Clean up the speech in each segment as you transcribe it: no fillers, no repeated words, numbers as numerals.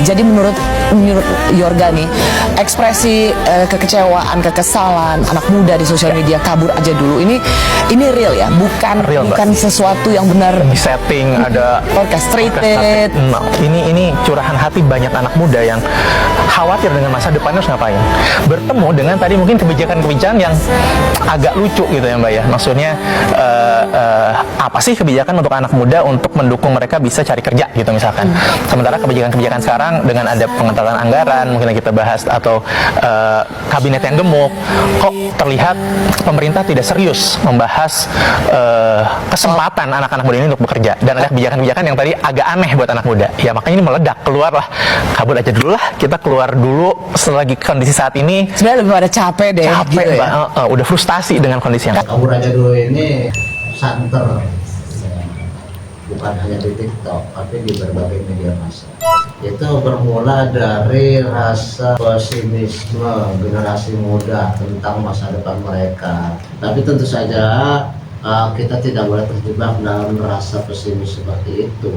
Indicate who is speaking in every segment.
Speaker 1: Jadi menurut Yorga nih, ekspresi kekecewaan, kekesalan anak muda di sosial media kabur aja dulu. Ini real ya, bukan sesuatu yang benar
Speaker 2: di setting ada
Speaker 1: orchestrated.
Speaker 2: Nah, ini curahan hati banyak anak muda yang khawatir dengan masa depannya harus ngapain. Bertemu dengan tadi mungkin kebijakan-kebijakan yang agak lucu gitu ya Mbak ya. Maksudnya apa sih kebijakan untuk anak muda untuk mendukung mereka bisa cari kerja gitu misalkan. Sementara kebijakan-kebijakan sekarang dengan ada pengentalan anggaran mungkin kita bahas atau kabinet yang gemuk, kok terlihat pemerintah tidak serius membahas kesempatan anak-anak muda ini untuk bekerja, dan ada kebijakan-kebijakan yang tadi agak aneh buat anak muda. Ya makanya ini meledak, keluarlah, kabur aja dulu lah, kita keluar dulu selagi kondisi saat ini.
Speaker 1: Sebenarnya lebih pada capek deh.
Speaker 2: Capek
Speaker 1: gitu ya?
Speaker 2: udah frustasi dengan kondisi yang
Speaker 3: kabur aja dulu ini santer, bukan hanya di TikTok tapi di berbagai media massa. Itu bermula dari rasa pesimisme generasi muda tentang masa depan mereka. Tapi tentu saja kita tidak boleh terjebak dalam rasa pesimis seperti itu.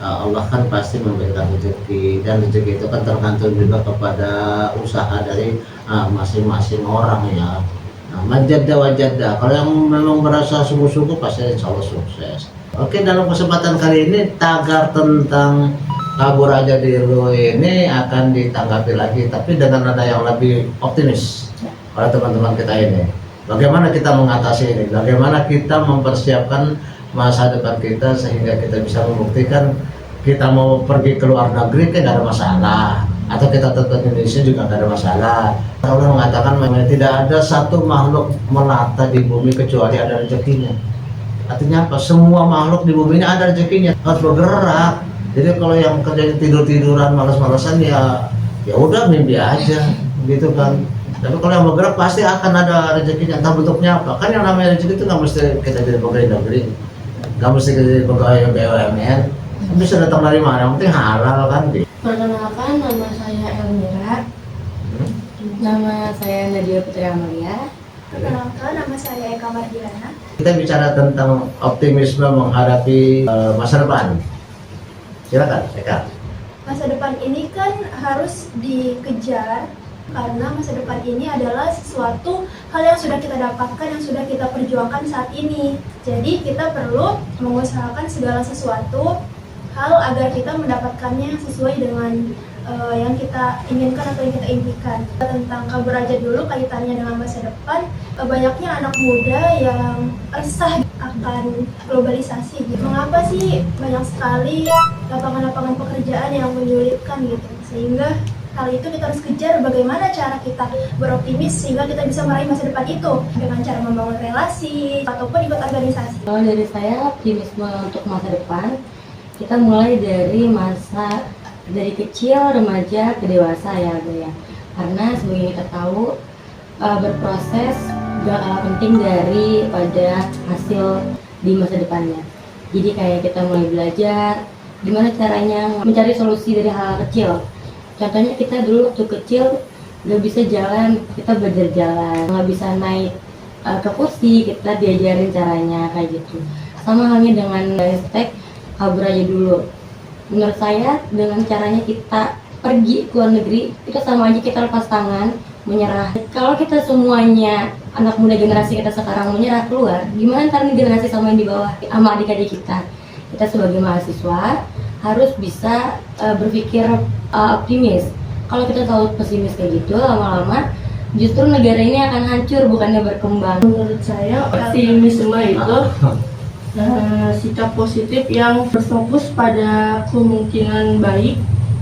Speaker 3: Allah kan pasti memberikan rezeki, dan rezeki itu kan tergantung juga kepada usaha dari masing-masing orang ya. Majada wajada, kalau yang memang merasa sungguh-sungguh pasti insya Allah sukses. Oke, dalam kesempatan kali ini tagar tentang kabur aja dulu ini akan ditanggapi lagi, tapi dengan nada yang lebih optimis oleh teman-teman kita ini. Bagaimana kita mengatasi ini? Bagaimana kita mempersiapkan masa depan kita sehingga kita bisa membuktikan kita mau pergi ke luar negeri kan tidak ada masalah, atau kita tetap di Indonesia juga tidak ada masalah. Allah mengatakan tidak ada satu makhluk melata di bumi kecuali ada rezekinya. Artinya apa? Semua makhluk di bumi ini ada rezekinya, harus bergerak. Jadi kalau yang kerjanya tidur-tiduran, malas-malasan ya udah mimpi aja gitu kan. Tapi kalau yang bergerak pasti akan ada rezekinya, entah bentuknya apa. Kan yang namanya rezeki itu nggak mesti kita jadi pegawai negeri, nggak mesti kita jadi pegawai BUMN, bisa datang dari mana, yang penting halal kan.
Speaker 4: Perkenalkan, nama saya Elmira. Nama saya Nadia Putri Amalia.
Speaker 5: Perkenalkan, nama saya Eka Mardiana.
Speaker 3: Kita bicara tentang optimisme menghadapi masa depan. Silakan, Eka.
Speaker 5: Masa depan ini kan harus dikejar, karena masa depan ini adalah sesuatu hal yang sudah kita dapatkan, yang sudah kita perjuangkan saat ini. Jadi kita perlu mengusahakan segala sesuatu hal agar kita mendapatkannya sesuai dengan yang kita inginkan atau yang kita impikan. Tentang kabur aja dulu kaitannya dengan masa depan, banyaknya anak muda yang resah akan globalisasi. Mengapa sih banyak sekali lapangan-lapangan pekerjaan yang menyulitkan gitu, sehingga hal itu kita harus kejar bagaimana cara kita beroptimis sehingga kita bisa meraih masa depan itu dengan cara membangun relasi ataupun ikut organisasi.
Speaker 4: Kalau dari saya, optimisme untuk masa depan kita mulai dari masa dari kecil, remaja ke dewasa ya, karena sebagai kita tahu berproses gak kalah penting daripada hasil di masa depannya. Jadi kayak kita mulai belajar gimana caranya mencari solusi dari hal kecil. Contohnya kita dulu waktu kecil gak bisa jalan, kita belajar jalan. Gak bisa naik ke kursi, kita diajarin caranya kayak gitu. Sama halnya dengan hashtag kabur aja dulu. Menurut saya dengan caranya kita pergi ke luar negeri, itu sama aja kita lepas tangan, menyerah. Kalau kita semuanya anak muda generasi kita sekarang menyerah keluar, gimana ntar nih generasi sama yang di bawah, sama adik-adik kita? Kita sebagai mahasiswa harus bisa berpikir optimis. Kalau kita selalu pesimis kayak gitu, lama-lama justru negara ini akan hancur bukannya berkembang.
Speaker 6: Menurut saya optimisme itu sikap positif yang berfokus pada kemungkinan baik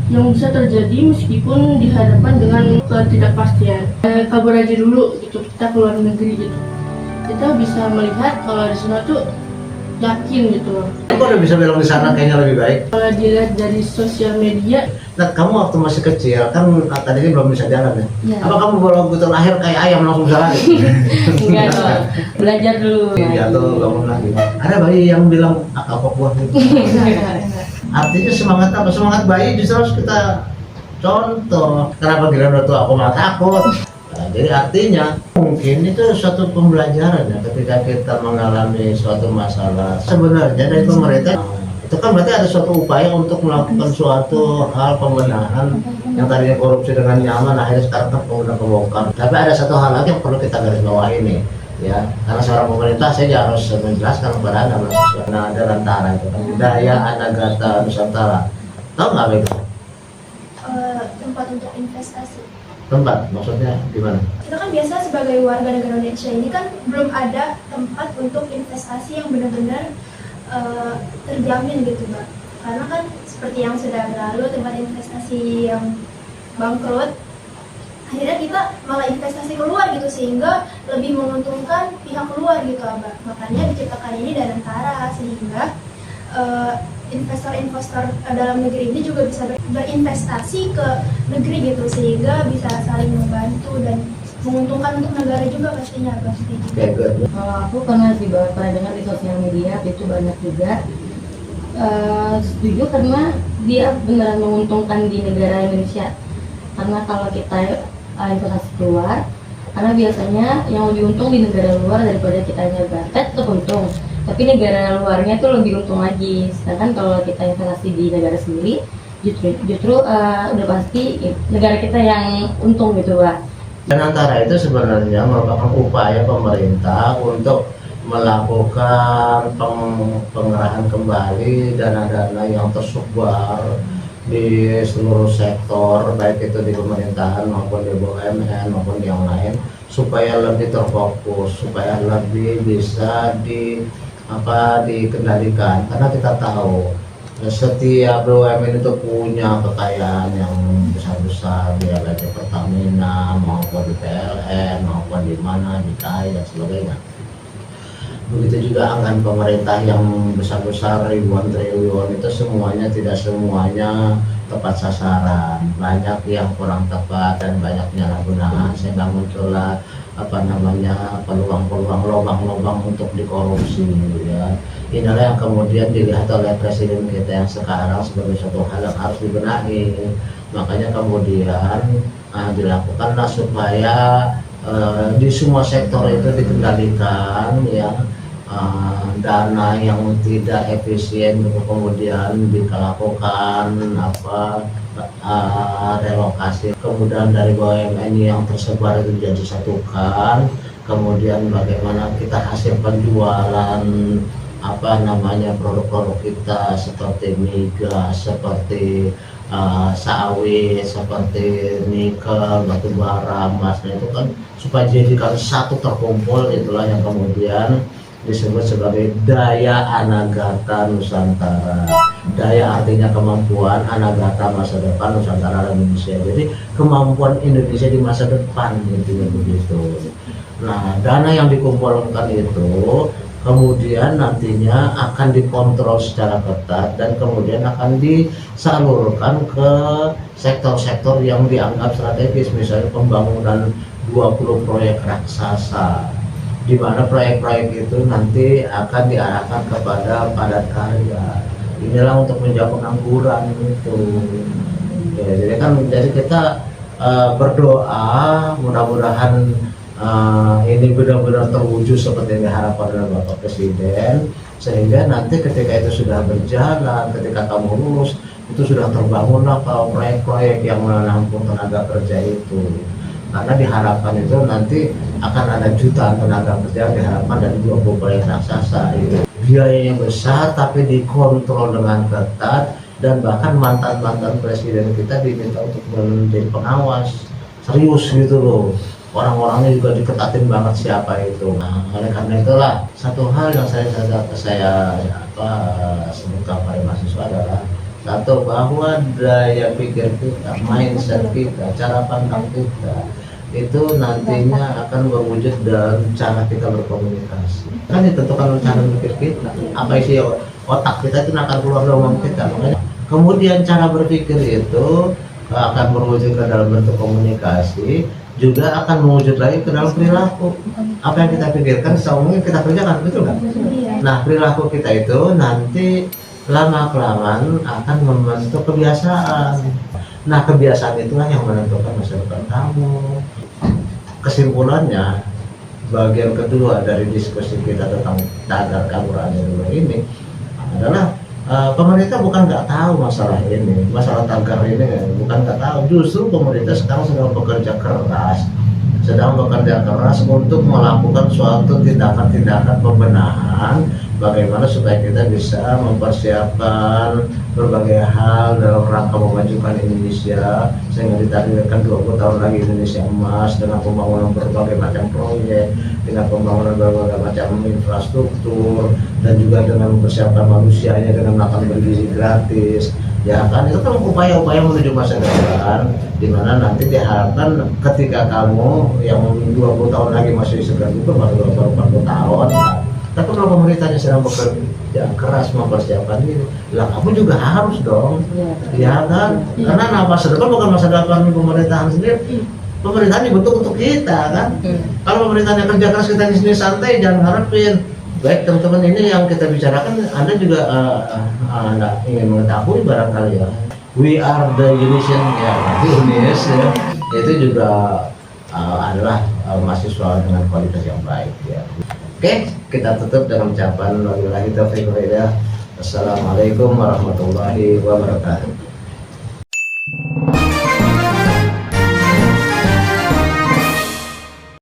Speaker 6: yang bisa terjadi meskipun dihadapkan dengan ketidakpastian. Kabur aja dulu gitu, kita keluar negeri gitu, kita bisa melihat kalau di sana tuh yakin gitu loh.
Speaker 3: Kok udah bisa bilang di sana kayaknya lebih baik?
Speaker 6: Kalau dilihat dari sosial media.
Speaker 3: Nah, kamu waktu masih kecil kan tadi belum bisa jalan ya?
Speaker 4: Ya.
Speaker 3: Apa kamu baru begitu lahir kayak ayam langsung bisa lari?
Speaker 4: Enggak dong, belajar dulu.
Speaker 3: Jatuh bangun lagi. Ada bayi yang bilang kapok buah gitu. Artinya semangat apa? Semangat bayi justru harus kita contoh. Kenapa gila udah tua aku malah takut? Nah, jadi artinya mungkin itu suatu pembelajaran ya ketika kita mengalami suatu masalah. Sebenarnya dari pemerintah Itu kan berarti ada suatu upaya untuk melakukan suatu hal pembenahan yang tadinya korupsi dengan nyaman, akhirnya sekarang kan kemudian kebongkar. Tapi ada satu hal lagi yang perlu kita garis bawahi nih, ya, karena seorang pemerintah saya harus menjelaskan kepada anda mahasiswa. Nah, ada Rantara itu kan, Daya Anagata Nusantara, tahu nggak itu?
Speaker 5: Tempat untuk investasi.
Speaker 3: Tempat, maksudnya gimana?
Speaker 5: Kita kan biasa sebagai warga negara Indonesia ini kan belum ada tempat untuk investasi yang benar-benar terjamin gitu Mbak. Karena kan seperti yang sudah berlalu tempat investasi yang bangkrut, akhirnya kita malah investasi keluar gitu sehingga lebih menguntungkan pihak luar gitu Mbak. Makanya diciptakan ini Danantara sehingga investor-investor dalam negeri ini juga bisa berinvestasi ke negeri gitu sehingga bisa saling membantu dan menguntungkan untuk negara juga pastinya pasti.
Speaker 4: Kalau aku pernah dengar di sosial media itu banyak juga setuju karena dia beneran menguntungkan di negara Indonesia. Karena kalau kita investasi keluar, karena biasanya yang lebih untung di negara luar daripada kita nyebatet itu untung. Tapi negara luarnya tuh lebih untung lagi. Sedangkan kalau kita investasi di negara sendiri, justru udah pasti negara kita yang untung gitu Pak.
Speaker 3: Dan antara itu sebenarnya merupakan upaya pemerintah untuk melakukan pengerahan kembali dana-dana yang tersebar di seluruh sektor, baik itu di pemerintahan maupun di BUMN maupun yang lain, supaya lebih terfokus, supaya lebih bisa dikendalikan. Karena kita tahu setiap BUMN itu punya kekayaan yang besar-besar, ya baik di Pertamina maupun di PLN maupun di mana di KAI dan sebagainya. Begitu juga anggaran pemerintah yang besar-besar ribuan triliun itu semuanya tidak semuanya tepat sasaran, banyak yang kurang tepat dan banyak penyalahgunaan sehingga muncullah peluang-peluang, lubang-lubang untuk dikorupsi ya. Inilah yang kemudian dilihat oleh presiden kita yang sekarang sebagai suatu hal yang harus dibenahi. Makanya kemudian dilakukanlah supaya di semua sektor itu dikendalikan ya, dana yang tidak efisien kemudian dilakukan relokasi, kemudian dari BUMN yang tersebar itu jadi disatukan, kemudian bagaimana kita hasil penjualan produk-produk kita seperti migas, seperti sawit, seperti nikel, batu bara, emas, itu kan supaya dijadikan satu terkumpul, itulah yang kemudian disebut sebagai Daya Anagata Nusantara. Daya artinya kemampuan, Anagata masa depan, Nusantara Indonesia. Jadi kemampuan Indonesia di masa depan gitu begitu. Nah, dana yang dikumpulkan itu kemudian nantinya akan dikontrol secara ketat dan kemudian akan disalurkan ke sektor-sektor yang dianggap strategis, misalnya pembangunan 20 proyek raksasa, di mana proyek-proyek itu nanti akan diarahkan kepada padat karya. Inilah untuk menjawab pengangguran itu. Ya, jadi kita berdoa mudah-mudahan ini benar-benar terwujud seperti yang diharapkan oleh Bapak Presiden, sehingga nanti ketika itu sudah berjalan, ketika kamu lulus, itu sudah terbangunlah proyek-proyek yang menampung tenaga kerja itu. Karena diharapkan itu nanti akan ada jutaan tenaga kerja diharapkan dari 20 proyek raksasa itu. Biayanya besar tapi dikontrol dengan ketat, dan bahkan mantan-mantan presiden kita diminta untuk menjadi pengawas serius gitu loh. Orang-orangnya juga diketatin banget siapa itu. Nah, oleh karena itulah satu hal yang saya sebutkan pada mahasiswa adalah satu, bahwa daya pikir kita, mindset kita, cara pandang kita itu nantinya akan berwujud dalam cara kita berkomunikasi. Kan ditentukan oleh cara berpikir kita. Apa isi otak kita itu akan keluar dari omongan kita. Makanya kemudian cara berpikir itu akan berwujud ke dalam bentuk komunikasi, juga akan mewujud lagi ke dalam perilaku. Apa yang kita pikirkan seumurnya kita kerjakan, betul nggak? Nah, perilaku kita itu nanti lama-kelamaan akan membentuk kebiasaan. Nah, kebiasaan itulah yang menentukan masa depan kamu. Kesimpulannya, bagian kedua dari diskusi kita tentang tagar kabur aja dulu ini adalah pemerintah bukan nggak tahu masalah ini, masalah tagar ini bukan nggak tahu. Justru pemerintah sekarang sedang bekerja keras untuk melakukan suatu tindakan-tindakan pembenahan bagaimana supaya kita bisa mempersiapkan berbagai hal dalam rangka memajukan Indonesia sehingga ditargetkan 20 tahun lagi Indonesia emas dengan pembangunan berbagai macam proyek, dengan pembangunan berbagai macam infrastruktur, dan juga dengan mempersiapkan manusianya dengan makan bergizi gratis. Ya kan, itu kan upaya-upaya menuju masa depan di mana nanti diharapkan ketika kamu yang 20 tahun lagi masih segar juga baru 40 tahun. Tapi kalau pemerintahnya sedang bekerja keras mempersiapkan ini, lah kamu juga harus dong, ya kan? Karena masa depan bukan masa depan pemerintahan sendiri. Pemerintahan dibentuk untuk kita kan. Kalau pemerintahnya kerja keras, kita di sini santai, jangan harapin. Baik teman-teman, ini yang kita bicarakan, Anda juga Anda ingin mengetahui barangkali ya. We are the Indonesian, ya, Unis, ya. Itu juga adalah mahasiswa dengan kualitas yang baik, ya. Oke, kita tutup dengan ucapan wabillahi taufiq wal hidayah. Assalamualaikum warahmatullahi wabarakatuh.